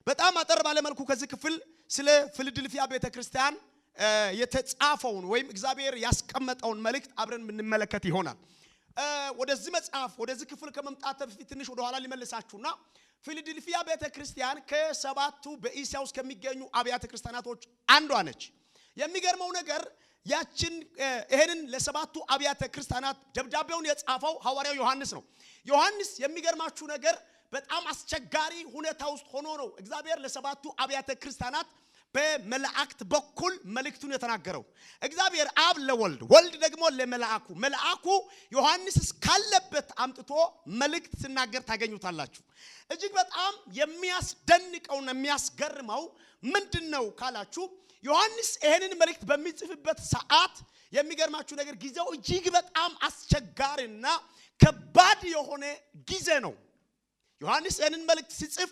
በጣም አጠር ባለ መልኩ ከዚህ ክፍል ስለ ፊላዴልፊያ ቤተክርስቲያን የተጻፈውን ወይም እግዚአብሔር ያስቀመጠውን መልእክት አብረን እንመለከት ይሆናል። ወደዚህ መጽሐፍ ወደዚህ ክፍል ከመምጣት በፊት ትንሽ ወደ ኋላ ሊመልሳችሁና ፊላዴልፊያ ቤተክርስቲያን ከሰባቱ በእስያ ውስጥ ከሚገኙ አብያተ ክርስቲያናቶች አንዷ ነች። የሚገርመው ነገር ያችን ይሄንን ለሰባቱ አብያተ ክርስቲያናት ደብዳቤውን የጻፈው ሐዋርያው ዮሐንስ ነው። ዮሐንስ የሚገርማችሁ ነገር በጣም አስቸጋሪ ሁኔታ ውስጥ ሆኖ ነው እግዚአብሔር ለሰባቱ አብያተ ክርስቲያናት በመላእክት በኩል መልእክቱን የተናገረው። እግዚአብሔር አብ ለወልድ ወልድ ደግሞ ለመላእኩ ዮሐንስ እስካለበት አምጥቶ መልእክት ሲናገር ታገኙታላችሁ። እጅግ በጣም የሚያስደንቀውና የሚያስገርመው ምንድነው ካላችሁ ዮሐንስ ይሄንን መልእክት በሚጽፍበት ሰዓት የሚገርማችሁ ነገር ጊዜው እጅግ በጣም አስቸጋሪና ከባድ የሆነ ጊዜ ነው። ዮሐንስ ይሄንን መልእክት ሲጽፍ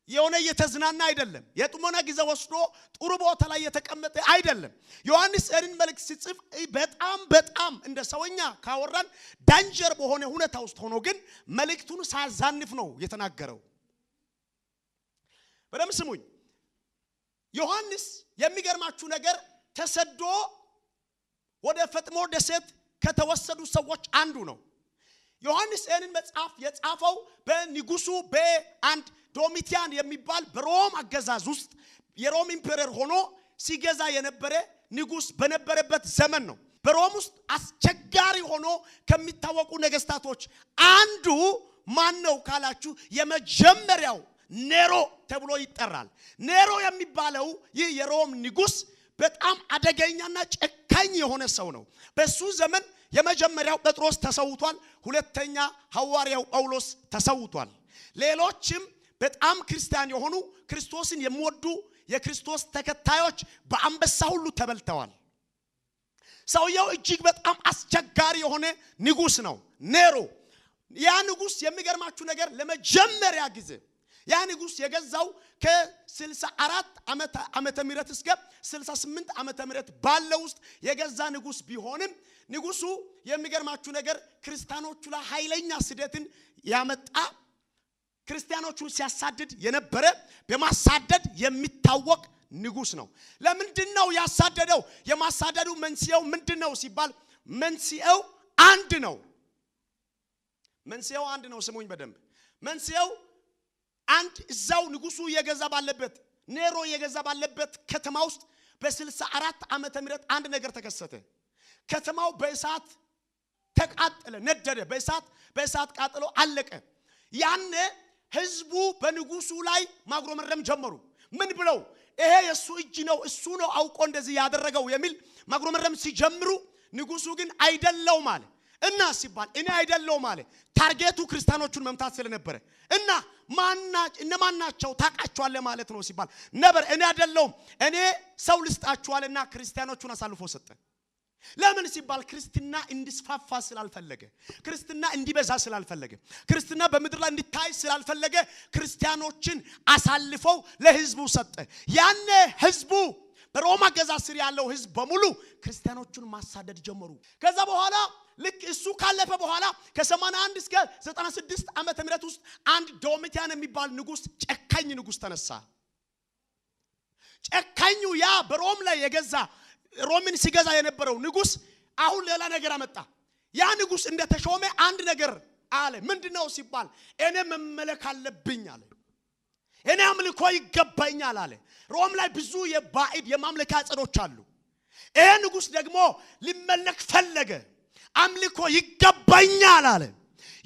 የሆነ የተዝናና አይደለም። የጥሞና ጊዜ ወስዶ ጥሩ ቦታ ላይ የተቀመጠ አይደለም። ዮሐንስ ይሄንን መልእክት ሲጽፍ በጣም እንደ ሰውኛ ካወራን ዳንጀር በሆነ ሁኔታ ውስጥ ሆኖ ግን መልእክቱን ሳያዛንፍ ነው የተናገረው። በደም ስሙኝ። ዮሐንስ የሚገርማችሁ ነገር ተሰዶ ወደ ፈጥሞ ደሴት ከተወሰዱ ሰዎች አንዱ ነው። ዮሐንስ ይሄንን መጽሐፍ የጻፈው በንጉሱ በአንድ ዶሚቲያን የሚባል በሮም አገዛዝ ውስጥ የሮም ኢምፔረር ሆኖ ሲገዛ የነበረ ንጉስ በነበረበት ዘመን ነው። በሮም ውስጥ አስቸጋሪ ሆኖ ከሚታወቁ ነገስታቶች አንዱ ማን ነው ካላችሁ የመጀመሪያው ኔሮ ተብሎ ይጠራል። ኔሮ የሚባለው ይህ የሮም ንጉስ በጣም አደገኛና ጨካኝ የሆነ ሰው ነው። በሱ ዘመን የመጀመሪያው ጴጥሮስ ተሰውቷል። ሁለተኛ ሐዋርያው ጳውሎስ ተሰውቷል። ሌሎችም በጣም ክርስቲያን የሆኑ ክርስቶስን የሚወዱ የክርስቶስ ተከታዮች በአንበሳ ሁሉ ተበልተዋል። ሰውየው እጅግ በጣም አስቸጋሪ የሆነ ንጉስ ነው ኔሮ። ያ ንጉስ የሚገርማችሁ ነገር ለመጀመሪያ ጊዜ ያ ንጉስ የገዛው ከ64 ዓመተ ምህረት እስከ 68 ዓመተ ምህረት ባለው ውስጥ የገዛ ንጉስ ቢሆንም ንጉሱ የሚገርማችሁ ነገር ክርስቲያኖቹ ላይ ኃይለኛ ስደትን ያመጣ ክርስቲያኖቹን ሲያሳድድ የነበረ በማሳደድ የሚታወቅ ንጉስ ነው። ለምንድነው ያሳደደው? የማሳደዱ መንስኤው ምንድነው ሲባል መንስኤው አንድ ነው። ስሙኝ በደንብ። መንስኤው አንድ እዛው ንጉሱ የገዛ ባለበት ኔሮ የገዛ ባለበት ከተማ ውስጥ በ64 ዓመተ ምህረት አንድ ነገር ተከሰተ። ከተማው በእሳት ተቃጠለ፣ ነደደ። በእሳት ቃጠሎ አለቀ። ያኔ ህዝቡ በንጉሱ ላይ ማጉረምረም ጀመሩ። ምን ብለው? ይሄ የሱ እጅ ነው፣ እሱ ነው አውቆ እንደዚህ ያደረገው የሚል ማጉረምረም ሲጀምሩ ንጉሱ ግን አይደለም አለ። እና ሲባል እኔ አይደለም አለ። ታርጌቱ ክርስቲያኖቹን መምታት ስለነበረ እና እነማናቸው ታቃቸዋለህ ማለት ነው ሲባል ነበር። እኔ አይደለም እኔ ሰው ልስጣቸዋልና ክርስቲያኖቹን አሳልፎ ሰጠ። ለምን ሲባል ክርስትና እንዲስፋፋ ስላልፈለገ፣ ክርስትና እንዲበዛ ስላልፈለገ፣ ክርስትና በምድር ላይ እንዲታይ ስላልፈለገ ክርስቲያኖችን አሳልፈው ለህዝቡ ሰጠ። ያኔ ህዝቡ በሮማ አገዛዝ ስር ያለው ህዝብ በሙሉ ክርስቲያኖቹን ማሳደድ ጀመሩ። ከዛ በኋላ ልክ እሱ ካለፈ በኋላ ከ81 እስከ 96 ዓመተ ምህረት ውስጥ አንድ ዶሚቲያን የሚባል ንጉስ ጨካኝ ንጉስ ተነሳ። ጨካኙ ያ በሮም ላይ የገዛ ሮምን ሲገዛ የነበረው ንጉስ አሁን ሌላ ነገር አመጣ። ያ ንጉስ እንደተሾመ አንድ ነገር አለ። ምንድነው ሲባል እኔ መመለክ አለብኝ አለ። እኔ አምልኮ ይገባኛል አለ። ሮም ላይ ብዙ የባዕድ የማምለኪያ ዐፀዶች አሉ። ይሄ ንጉስ ደግሞ ሊመለክ ፈለገ። አምልኮ ይገባኛል አለ።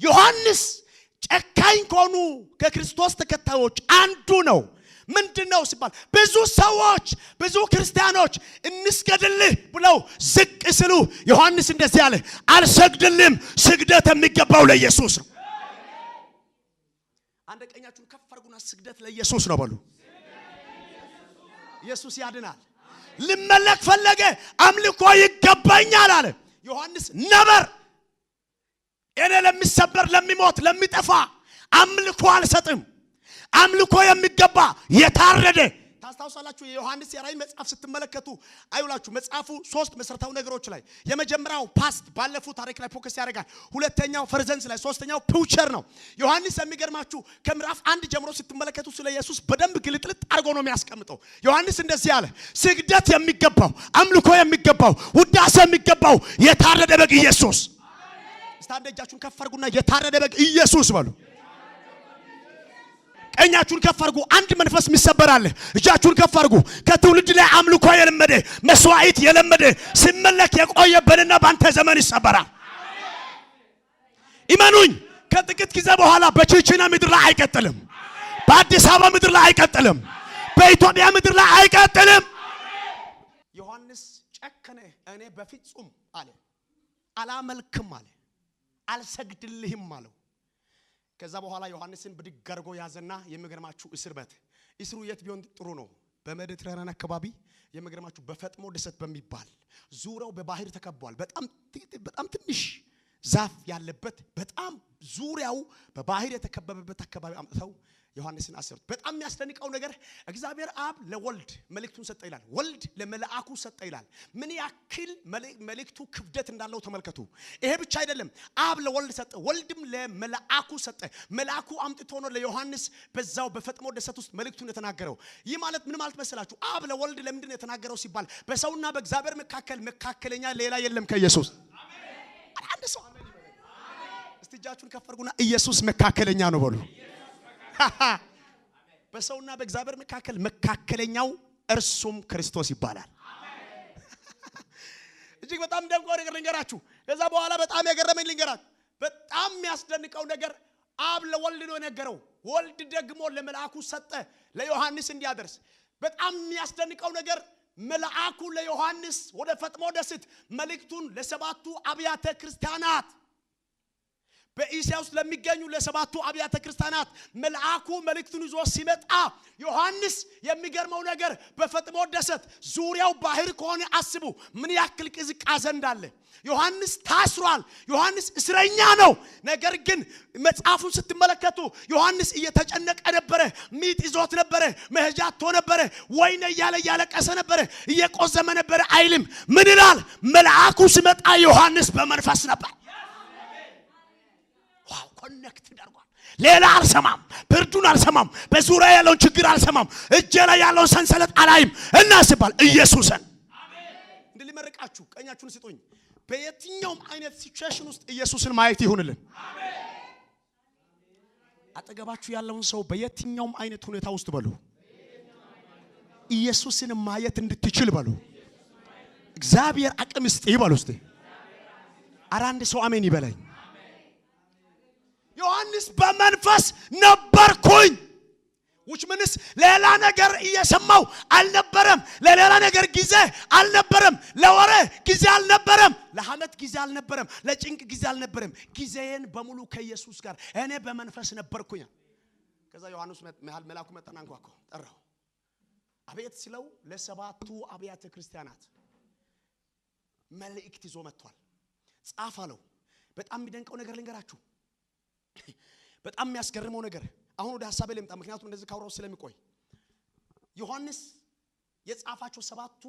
ዮሐንስ ጨካኝ ከሆኑ ከክርስቶስ ተከታዮች አንዱ ነው። ምንድነው ሲባል ብዙ ሰዎች ብዙ ክርስቲያኖች እንስገድልህ ብለው ዝቅ ሲሉ ዮሐንስ እንደዚህ አለ፣ አልሰግድልም፣ ስግደት የሚገባው ለኢየሱስ ነው። አንድ ቀኛችሁን ከፍ አድርጉና ስግደት ለኢየሱስ ነው በሉ። ኢየሱስ ያድናል። ልመለክ ፈለገ፣ አምልኮ ይገባኛል አለ። ዮሐንስ ነበር እኔ ለሚሰበር ለሚሞት ለሚጠፋ አምልኮ አልሰጥም። አምልኮ የሚገባ የታረደ ታስታውሳላችሁ። የዮሐንስ የራእይ መጽሐፍ ስትመለከቱ አይውላችሁ መጽሐፉ ሶስት መሰረታዊ ነገሮች ላይ የመጀመሪያው ፓስት ባለፈው ታሪክ ላይ ፎከስ ያደርጋል። ሁለተኛው ፕሬዘንስ ላይ፣ ሶስተኛው ፊውቸር ነው። ዮሐንስ የሚገርማችሁ ከምዕራፍ 1 ጀምሮ ስትመለከቱ ስለ ኢየሱስ በደንብ ግልጥልጥ ነው የሚያስቀምጠው። ዮሐንስ እንደዚህ አለ፣ ስግደት የሚገባው አምልኮ የሚገባው ውዳሴ የሚገባው የታረደ በግ ኢየሱስ። እስታንደ እጃችሁን ከፍ አድርጉና የታረደ በግ ኢየሱስ በሉ። ቀኛችሁን ከፍ አድርጉ። አንድ መንፈስ የሚሰበራል። እጃችሁን ከፍ አድርጉ። ከትውልድ ላይ አምልኮ የለመደ መስዋዕት የለመደ ሲመለክ የቆየበትና ባንተ ዘመን ይሰበራል። ኢማኑኝ ከጥቂት ጊዜ በኋላ በቺቺና ምድር ላይ አይቀጥልም። በአዲስ አበባ ምድር ላይ አይቀጥልም። በኢትዮጵያ ምድር ላይ አይቀጥልም። ዮሐንስ ጨከነ። እኔ በፍጹም አለ አላመልክም አለ አልሰግድልህም አለው። ከዛ በኋላ ዮሐንስን ብድግ አድርጎ ያዘና የሚገርማችሁ እስር ቤት እስሩ የት ቢሆን ጥሩ ነው? በሜዲትራኒያን አካባቢ የሚገርማችሁ በፈጥሞ ደሴት በሚባል ዙሪያው በባህር ተከቧል። በጣም ትንሽ ዛፍ ያለበት በጣም ዙሪያው በባህር የተከበበበት አካባቢ አምጥተው ዮሐንስን አሰሩት። በጣም የሚያስደንቀው ነገር እግዚአብሔር አብ ለወልድ መልእክቱን ሰጠ ይላል። ወልድ ለመላእኩ ሰጠ ይላል። ምን ያክል መልእክቱ ክብደት እንዳለው ተመልከቱ። ይሄ ብቻ አይደለም፣ አብ ለወልድ ሰጠ፣ ወልድም ለመላእኩ ሰጠ። መልአኩ አምጥቶ ነው ለዮሐንስ በዛው በፈጥሞ ደሴት ውስጥ መልእክቱን የተናገረው። ይህ ማለት ምን ማለት መሰላችሁ? አብ ለወልድ ለምንድን ነው የተናገረው ሲባል በሰውና በእግዚአብሔር መካከለኛ ሌላ የለም ከኢየሱስ። አሜን። አንድ ሰው አሜን ይበል። እስቲ እጃችሁን ከፍ አድርጉና ኢየሱስ መካከለኛ ነው በሉ። በሰውና በእግዚአብሔር መካከለኛው እርሱም ክርስቶስ ይባላል። እጅግ በጣም ደንቆ ነገር ልንገራችሁ። ከዛ በኋላ በጣም የገረመኝ ልንገራችሁ። በጣም የሚያስደንቀው ነገር አብ ለወልድ ነው የነገረው፣ ወልድ ደግሞ ለመልአኩ ሰጠ ለዮሐንስ እንዲያደርስ። በጣም የሚያስደንቀው ነገር መልአኩ ለዮሐንስ ወደ ፈጥሞ ደሴት መልእክቱን ለሰባቱ አብያተ ክርስቲያናት በኢሲያ ውስጥ ለሚገኙ ለሰባቱ አብያተ ክርስቲያናት መልአኩ መልእክቱን ይዞ ሲመጣ ዮሐንስ የሚገርመው ነገር በፈጥሞ ደሴት ዙሪያው ባህር ከሆነ አስቡ ምን ያክል ቅዝቃዜ እንዳለ። ዮሐንስ ታስሯል። ዮሐንስ እስረኛ ነው። ነገር ግን መጽሐፉን ስትመለከቱ ዮሐንስ እየተጨነቀ ነበረ፣ ሚጥ ይዞት ነበረ፣ መሄጃ አጥቶ ነበረ፣ ወይኔ እያለቀሰ ነበረ፣ እየቆዘመ ነበረ አይልም። ምን ይላል? መልአኩ ሲመጣ ዮሐንስ በመንፈስ ነበር። ዋው ኮኔክት አድርጓል። ሌላ አልሰማም፣ ብርዱን አልሰማም፣ በዙሪያ ያለውን ችግር አልሰማም፣ እጄ ላይ ያለውን ሰንሰለት አላይም። እና ሲባል ኢየሱስን አሜን እንድልመርቃችሁ ቀኛችሁን ስጡኝ። በየትኛውም አይነት ሲቹዌሽን ውስጥ ኢየሱስን ማየት ይሁንልን። አሜን። አጠገባችሁ ያለውን ሰው በየትኛውም አይነት ሁኔታ ውስጥ በሉ ኢየሱስን ማየት እንድትችል በሉ። እግዚአብሔር አቅም ይስጥ ይበሉ። እስቲ ኧረ አንድ ሰው አሜን ይበለኝ። ዮሐንስ በመንፈስ ነበርኩኝ which means ሌላ ነገር እየሰማው አልነበረም። ለሌላ ነገር ጊዜ አልነበረም። ለወሬ ጊዜ አልነበረም። ለሐመት ጊዜ አልነበረም። ለጭንቅ ጊዜ አልነበረም። ጊዜን በሙሉ ከኢየሱስ ጋር እኔ በመንፈስ ነበርኩኝ። ከዛ ዮሐንስ መልአኩ መጣና አንኳኳ፣ ጠራው። አቤት ሲለው ለሰባቱ አብያተ ክርስቲያናት መልእክት ይዞ መጥቷል። ጻፍ አለው። በጣም የሚደንቀው ነገር ልንገራችሁ። በጣም የሚያስገርመው ነገር አሁን ወደ ሐሳቤ ልምጣ፣ ምክንያቱም እንደዚህ ካወራው ስለሚቆይ። ዮሐንስ የጻፋቸው ሰባቱ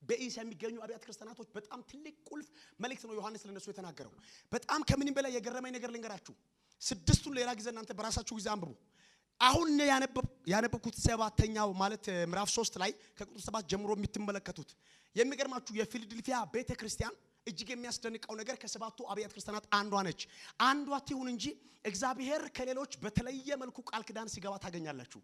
በኢሲያ የሚገኙ አብያተ ክርስቲያናቶች በጣም ትልቅ ቁልፍ መልእክት ነው ዮሐንስ ለነሱ የተናገረው። በጣም ከምንም በላይ የገረመኝ ነገር ልንገራችሁ። ስድስቱን ሌላ ጊዜ እናንተ በራሳችሁ ጊዜ አንብቡ። አሁን ያነበብኩት ሰባተኛው ማለት ምዕራፍ 3 ላይ ከቁጥር 7 ጀምሮ የምትመለከቱት የሚገርማችሁ የፊላዴልፊያ ቤተክርስቲያን እጅግ የሚያስደንቀው ነገር ከሰባቱ አብያተ ክርስቲያናት አንዷ ነች። አንዷ ትሁን እንጂ እግዚአብሔር ከሌሎች በተለየ መልኩ ቃል ኪዳን ሲገባ ታገኛላችሁ።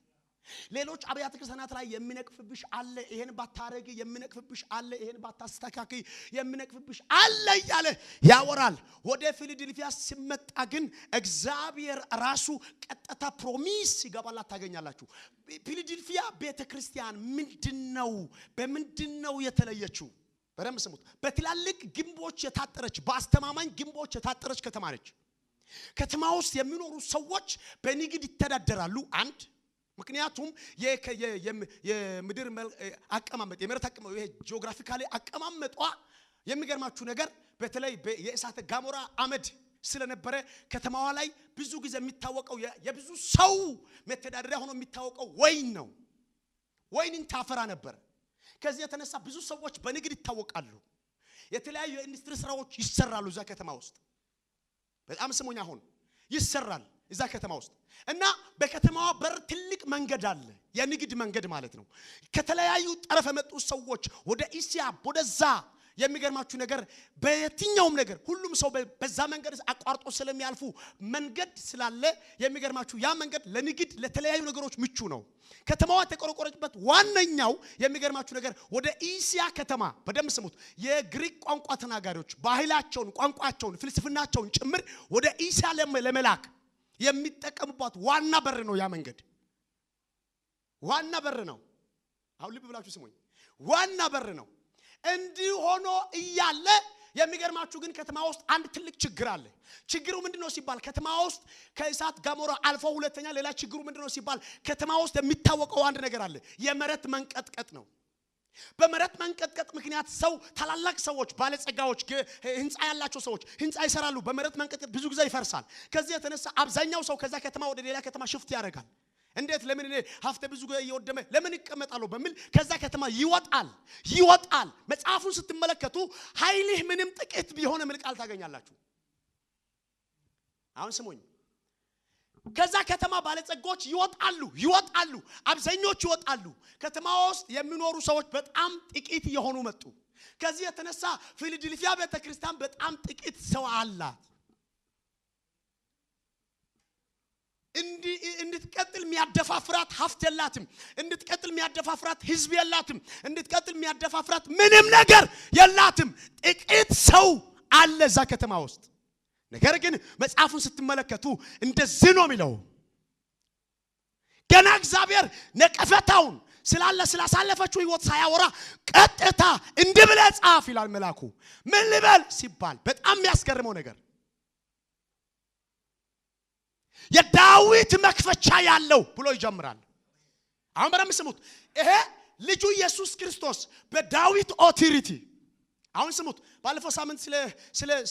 ሌሎች አብያተ ክርስቲያናት ላይ የሚነቅፍብሽ አለ፣ ይሄን ባታረጊ የሚነቅፍብሽ አለ፣ ይሄን ባታስተካክይ የሚነቅፍብሽ አለ እያለ ያወራል። ወደ ፊላዴልፊያ ሲመጣ ግን እግዚአብሔር ራሱ ቀጥታ ፕሮሚስ ሲገባላት ታገኛላችሁ። ፊላዴልፊያ ቤተክርስቲያን ምንድነው? በምንድነው የተለየችው? በደም ስሙት። በትላልቅ ግንቦች የታጠረች በአስተማማኝ ግንቦች የታጠረች ከተማ ነች። ከተማ ውስጥ የሚኖሩ ሰዎች በንግድ ይተዳደራሉ። አንድ ምክንያቱም የምድር አቀማመጥ የመሬት አቀማመጥ ይሄ ጂኦግራፊካሊ አቀማመጧ የሚገርማችሁ ነገር በተለይ የእሳተ ገሞራ አመድ ስለነበረ ከተማዋ ላይ ብዙ ጊዜ የሚታወቀው የብዙ ሰው መተዳደሪያ ሆኖ የሚታወቀው ወይን ነው። ወይንን ታፈራ ነበር። ከዚህ የተነሳ ብዙ ሰዎች በንግድ ይታወቃሉ። የተለያዩ ኢንዱስትሪ ስራዎች ይሰራሉ እዛ ከተማ ውስጥ። በጣም ስሙኝ፣ አሁን ይሰራል። እዛ ከተማ ውስጥ እና በከተማዋ በር ትልቅ መንገድ አለ የንግድ መንገድ ማለት ነው ከተለያዩ ጠረፍ የመጡ ሰዎች ወደ እስያ ወደዛ የሚገርማችሁ ነገር በየትኛውም ነገር ሁሉም ሰው በዛ መንገድ አቋርጦ ስለሚያልፉ መንገድ ስላለ የሚገርማችሁ ያ መንገድ ለንግድ ለተለያዩ ነገሮች ምቹ ነው ከተማዋ ተቆረቆረችበት ዋነኛው የሚገርማችሁ ነገር ወደ እስያ ከተማ በደም ስሙት የግሪክ ቋንቋ ተናጋሪዎች ባህላቸውን ቋንቋቸውን ፍልስፍናቸውን ጭምር ወደ እስያ ለመላክ የሚጠቀሙባት ዋና በር ነው ያ መንገድ ዋና በር ነው አሁን ልብ ብላችሁ ስሙኝ ዋና በር ነው እንዲህ ሆኖ እያለ የሚገርማችሁ ግን ከተማ ውስጥ አንድ ትልቅ ችግር አለ ችግሩ ምንድነው ሲባል ከተማ ውስጥ ከእሳት ጋሞራ አልፎ ሁለተኛ ሌላ ችግሩ ምንድነው ሲባል ከተማ ውስጥ የሚታወቀው አንድ ነገር አለ የመሬት መንቀጥቀጥ ነው በመሬት መንቀጥቀጥ ምክንያት ሰው ታላላቅ ሰዎች ባለጸጋዎች ህንጻ ያላቸው ሰዎች ህንጻ ይሰራሉ በመሬት መንቀጥቀጥ ብዙ ጊዜ ይፈርሳል ከዚህ የተነሳ አብዛኛው ሰው ከዛ ከተማ ወደ ሌላ ከተማ ሽፍት ያደርጋል እንዴት ለምን ሀፍተ ብዙ ጊዜ እየወደመ ለምን ይቀመጣሉ በሚል ከዛ ከተማ ይወጣል መጽሐፉን ስትመለከቱ ኃይልህ ምንም ጥቂት ቢሆን ምን ቃል ታገኛላችሁ አሁን ስሙኝ ከዛ ከተማ ባለጸጎች ይወጣሉ አብዛኞቹ ይወጣሉ ከተማ ውስጥ የሚኖሩ ሰዎች በጣም ጥቂት የሆኑ መጡ ከዚህ የተነሳ ፊላዴልፊያ ቤተክርስቲያን በጣም ጥቂት ሰው አላት እንድትቀጥል የሚያደፋፍራት ሀፍት የላትም እንድትቀጥል የሚያደፋፍራት ህዝብ የላትም እንድትቀጥል የሚያደፋፍራት ምንም ነገር የላትም ጥቂት ሰው አለ እዛ ከተማ ውስጥ ነገር ግን መጽሐፉን ስትመለከቱ እንደዚህ ነው የሚለው ገና እግዚአብሔር ነቀፈታውን ስላሳለፈችው ህይወት ሳያወራ ቀጥታ እንድብለ ጻፍ ይላል መልአኩ ምን ልበል ሲባል በጣም የሚያስገርመው ነገር የዳዊት መክፈቻ ያለው ብሎ ይጀምራል አሁን በደም ስሙት ይሄ ልጁ ኢየሱስ ክርስቶስ በዳዊት ኦቶሪቲ አሁን ስሙት ባለፈው ሳምንት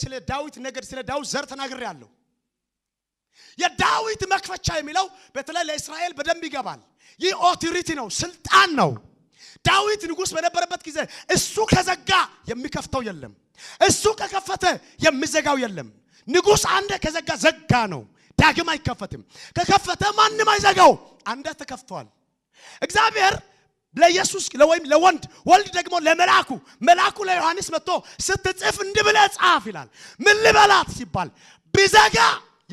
ስለ ዳዊት ነገድ ስለ ዳዊት ዘር ተናግሬያለሁ የዳዊት መክፈቻ የሚለው በተለይ ለእስራኤል በደንብ ይገባል ይህ ኦቶሪቲ ነው ስልጣን ነው ዳዊት ንጉስ በነበረበት ጊዜ እሱ ከዘጋ የሚከፍተው የለም እሱ ከከፈተ የሚዘጋው የለም ንጉስ አንደ ከዘጋ ዘጋ ነው ዳግም አይከፈትም ከከፈተ ማንንም አይዘጋው አንደ ተከፍቷል እግዚአብሔር ለኢየሱስ ለወይም ለወንድ ወልድ ደግሞ ለመላኩ ለዮሐንስ መጥቶ ስትጽፍ እንድብለ ጻፍ ይላል ምን ልበላት ሲባል ቢዘጋ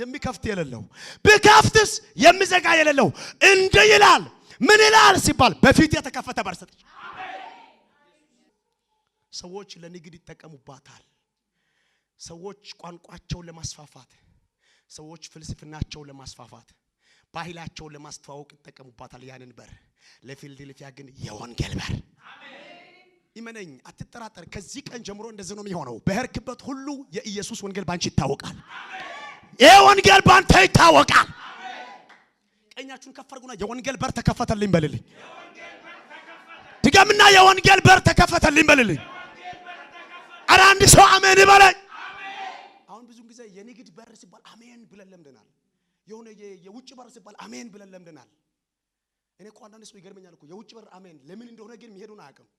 የሚከፍት የሌለው ቢከፍትስ የሚዘጋ የሌለው እንደ ይላል ምን ይላል ሲባል በፊት የተከፈተ በር ሰጠች ሰዎች ለንግድ ይጠቀሙባታል ሰዎች ቋንቋቸውን ለማስፋፋት ሰዎች ፍልስፍናቸውን ለማስፋፋት ባህላቸውን ለማስተዋወቅ ይጠቀሙባታል ያንን በር ለፊላዴልፊያ ግን የወንጌል በር ይመነኝ አትጠራጠር ከዚህ ቀን ጀምሮ እንደዚህ ነው የሚሆነው በህርክበት ሁሉ የኢየሱስ ወንጌል ባንቺ ይታወቃል የወንጌል ባንተ ይታወቃል ቀኛችሁን ከፈርጉና የወንጌል በር ተከፈተልኝ በልልኝ ድገምና የወንጌል በር ተከፈተልኝ በልልኝ አረ አንድ ሰው አሜን ይበለኝ አሁን ብዙ ጊዜ የንግድ በር ሲባል አሜን ብለን ለምደናል የሆነ የውጭ በር ሲባል አሜን ብለን ለምደናል እኔ እኮ አንዳንድ ሰው ይገርመኛል እኮ የውጭ በር አሜን ለምን እንደሆነ ግን የሚሄዱን አያውቅም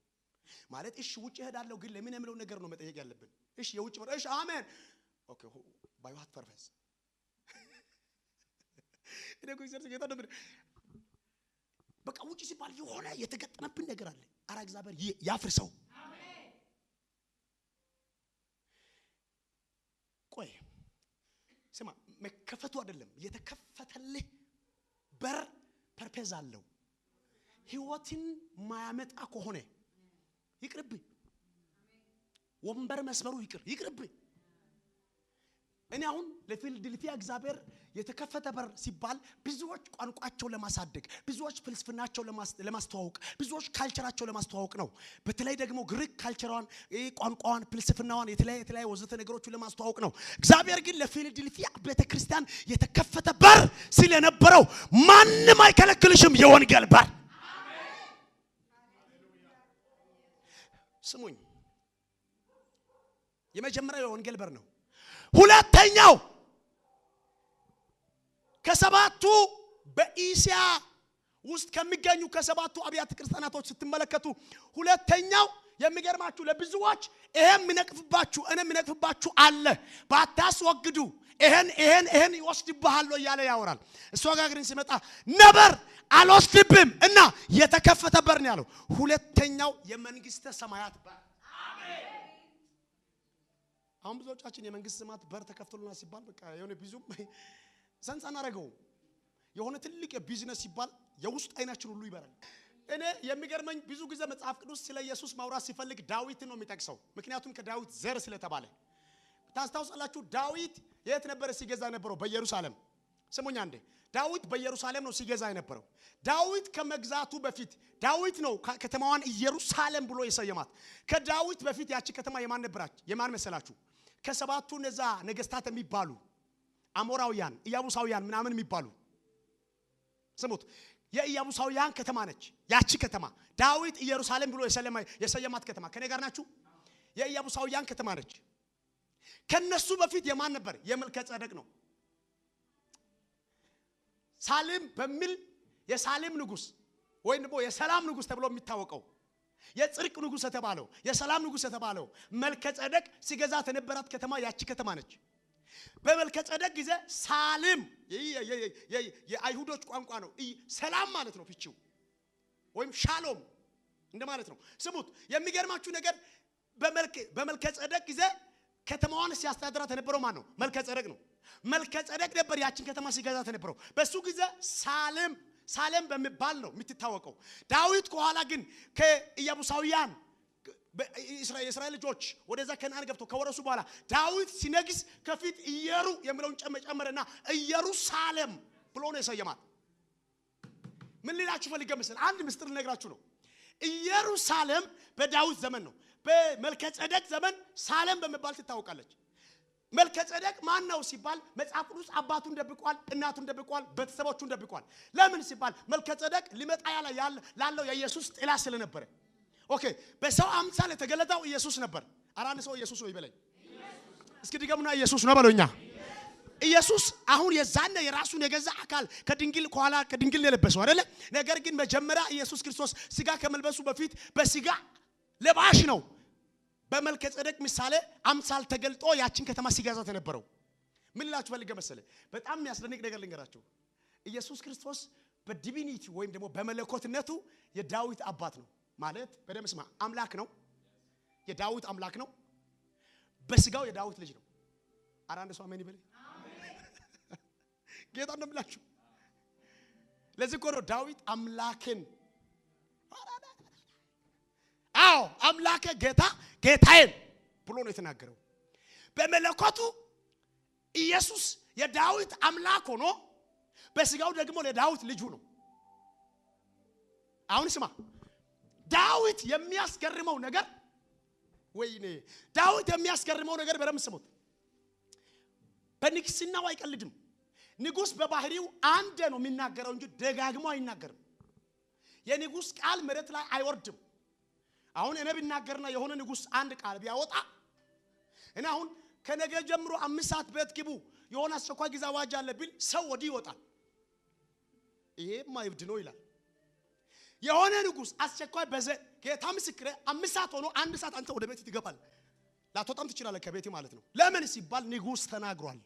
ማለት እሺ ውጭ ሄዳለሁ ግን ለምን የምለው ነገር ነው መጠየቅ ያለብን እሺ የውጭ በር እሺ አሜን ኦኬ ባይ ዋት ፐርፐስ እኔ እኮ ይሰርስ ጌታ ነው በቃ ውጭ ሲባል የሆነ የተገጠመብን ነገር አለ አራ እግዚአብሔር ያፍርሰው አሜን ቆይ ስማ መከፈቱ አይደለም የተከፈተልህ በር ፐርፐዝ አለው ህይወትን ማያመጣ ከሆነ ይቅርብ ወንበር መስመሩ ይቅርብ እኔ አሁን ለፊላዴልፊያ እግዚአብሔር የተከፈተ በር ሲባል ብዙዎች ቋንቋቸው ለማሳደግ ብዙዎች ፍልስፍናቸው ለማስተዋወቅ ብዙዎች ካልቸራቸው ለማስተዋወቅ ነው በተለይ ደግሞ ግሪክ ካልቸሯን ቋንቋዋን ፍልስፍናዋን የተለያየ ወዘተ ነገሮች ለማስተዋወቅ ነው እግዚአብሔር ግን ለፊላዴልፊያ ቤተክርስቲያን የተከፈተ በር ስለነበረው ማንንም አይከለክልሽም የወንጌል በር አሜን ስሙኝ የመጀመሪያው የወንጌል በር ነው ሁለተኛው ከሰባቱ በእስያ ውስጥ ከሚገኙ ከሰባቱ አብያተ ክርስቲያናቶች ስትመለከቱ ሁለተኛው የሚገርማችሁ ለብዙዎች ይሄን ምንቅፍባችሁ እኔ ምንቅፍባችሁ አለ ባታስወግዱ ይሄን ይወስድብሃል እያለ ያወራል። እሱ ጋር ግን ሲመጣ ነበር አልወስድብም እና የተከፈተ በር ነው ያለው። ሁለተኛው የመንግስተ ሰማያት በር። አሜን። አሁን ብዙዎቻችን የመንግስተ ሰማያት በር ተከፍቶልናል ሲባል በቃ የሆነ ብዙም ሰንስ አናረገው። የሆነ ትልቅ የቢዝነስ ሲባል የውስጥ አይናችን ሁሉ ይበራል። እኔ የሚገርመኝ ብዙ ጊዜ መጽሐፍ ቅዱስ ስለ ኢየሱስ ማውራት ሲፈልግ ዳዊትን ነው የሚጠቅሰው። ምክንያቱም ከዳዊት ዘር ስለተባለ ታስታውሳላችሁ። ዳዊት የት ነበር ሲገዛ የነበረው? በኢየሩሳሌም። ስሙኝ አንዴ፣ ዳዊት በኢየሩሳሌም ነው ሲገዛ የነበረው። ዳዊት ከመግዛቱ በፊት ዳዊት ነው ከተማዋን ኢየሩሳሌም ብሎ የሰየማት። ከዳዊት በፊት ያቺ ከተማ የማን ነበረች? የማን መሰላችሁ? ከሰባቱ ነዛ ነገስታት የሚባሉ አሞራውያን፣ ኢያቡሳውያን ምናምን የሚባሉ ስሙት፣ የኢያቡሳውያን ከተማ ነች ያቺ ከተማ። ዳዊት ኢየሩሳሌም ብሎ የሰየማት ከተማ ከኔ ጋር ናችሁ? የኢያቡሳውያን ከተማ ነች። ከነሱ በፊት የማን ነበር? የመልከጼዴቅ ነው። ሳሌም በሚል የሳሌም ንጉስ ወይም ደግሞ የሰላም ንጉስ ተብሎ የሚታወቀው የጽድቅ ንጉስ የተባለው የሰላም ንጉስ የተባለው መልከጼዴቅ ሲገዛት የነበራት ከተማ ያቺ ከተማ ነች። በመልከጼዴቅ ጊዜ ሳሌም የአይሁዶች ቋንቋ ነው። ሰላም ማለት ነው ፍቺው፣ ወይም ሻሎም እንደማለት ነው። ስሙት፣ የሚገርማችሁ ነገር በመልከጼዴቅ ጊዜ ከተማዋን ሲያስተዳድራት የነበረው ማን ነው? መልከጼዴቅ ነው። መልከጼዴቅ ነበር ያችን ከተማ ሲገዛት የነበረው። በሱ ጊዜ ሳሌም በሚባል ነው የምትታወቀው። ዳዊት ከኋላ ግን ከኢያቡሳውያን የእስራኤል ልጆች ወደዛ ከነዓን ገብተው ከወረሱ በኋላ ዳዊት ሲነግስ ከፊት ኢየሩ የሚለውን ጨመረና ኢየሩሳሌም ብሎ ነው የሰየማት። ምን ሊላችሁ ፈልጌ መሰል አንድ ምስጢር ልነግራችሁ ነው። ኢየሩሳሌም በዳዊት ዘመን ነው። በመልከጼዴቅ ዘመን ሳሌም በመባል ትታወቃለች። መልከጼዴቅ ማን ነው ሲባል መጽሐፍ ቅዱስ አባቱን ደብቋል፣ እናቱን ደብቋል፣ ቤተሰቦቹን ደብቋል። ለምን ሲባል መልከጼዴቅ ሊመጣ ላለው የኢየሱስ ጥላ ስለነበረ። ኦኬ፣ በሰው አምሳል የተገለጠው ኢየሱስ ነበር። አራን ሰው ኢየሱስ ነው ይበለኝ እስኪ ድገሙና ኢየሱስ ነው በሉኛ። ኢየሱስ አሁን የዛነ የራሱን የገዛ አካል ከድንግል ከኋላ ከድንግል የለበሰው አይደለ? ነገር ግን መጀመሪያ ኢየሱስ ክርስቶስ ስጋ ከመልበሱ በፊት በስጋ ለባሽ ነው። በመልከጼዴቅ ምሳሌ አምሳል ተገልጦ ያችን ከተማ ሲገዛት የነበረው። ምን ልላችሁ ፈልጌ መሰለ? በጣም የሚያስደንቅ ነገር ልንገራችሁ። ኢየሱስ ክርስቶስ በዲቪኒቲ ወይም ደግሞ በመለኮትነቱ የዳዊት አባት ነው ማለት በደም ስማ አምላክ ነው። የዳዊት አምላክ ነው። በስጋው የዳዊት ልጅ ነው። አራንደ ሰው አሜን ይበል። ጌታ እንደምላችሁ ለዚህ እኮ ነው ዳዊት አምላኬን አምላኬ ጌታዬን ብሎ ነው የተናገረው። በመለኮቱ ኢየሱስ የዳዊት አምላክ ሆኖ በስጋው ደግሞ ለዳዊት ልጁ ነው። አሁን ስማ፣ ዳዊት የሚያስገርመው ነገር ወይኔ ዳዊት የሚያስገርመው ነገር በደም ስሙት። በንግስናው አይቀልድም። ንጉስ በባህሪው አንዴ ነው የሚናገረው እንጂ ደጋግሞ አይናገርም። የንጉስ ቃል መሬት ላይ አይወርድም። አሁን እኔ ብናገርና የሆነ ንጉስ አንድ ቃል ቢያወጣ እና አሁን ከነገ ጀምሮ 5 ሰዓት ቤት ግቡ የሆነ አስቸኳይ ጊዜ አዋጅ አለ ቢል ሰው ወዲህ ይወጣል። ይሄማ ይብድ ነው ይላል። የሆነ ንጉስ አስቸኳይ ጌታ ምስክሬ 5 ሰዓት ሆኖ 1 ሰዓት አንተ ወደ ቤት ትገባል። ላትወጣም ትችላለህ ከቤት ማለት ነው። ለምን ሲባል ንጉስ ተናግሯል።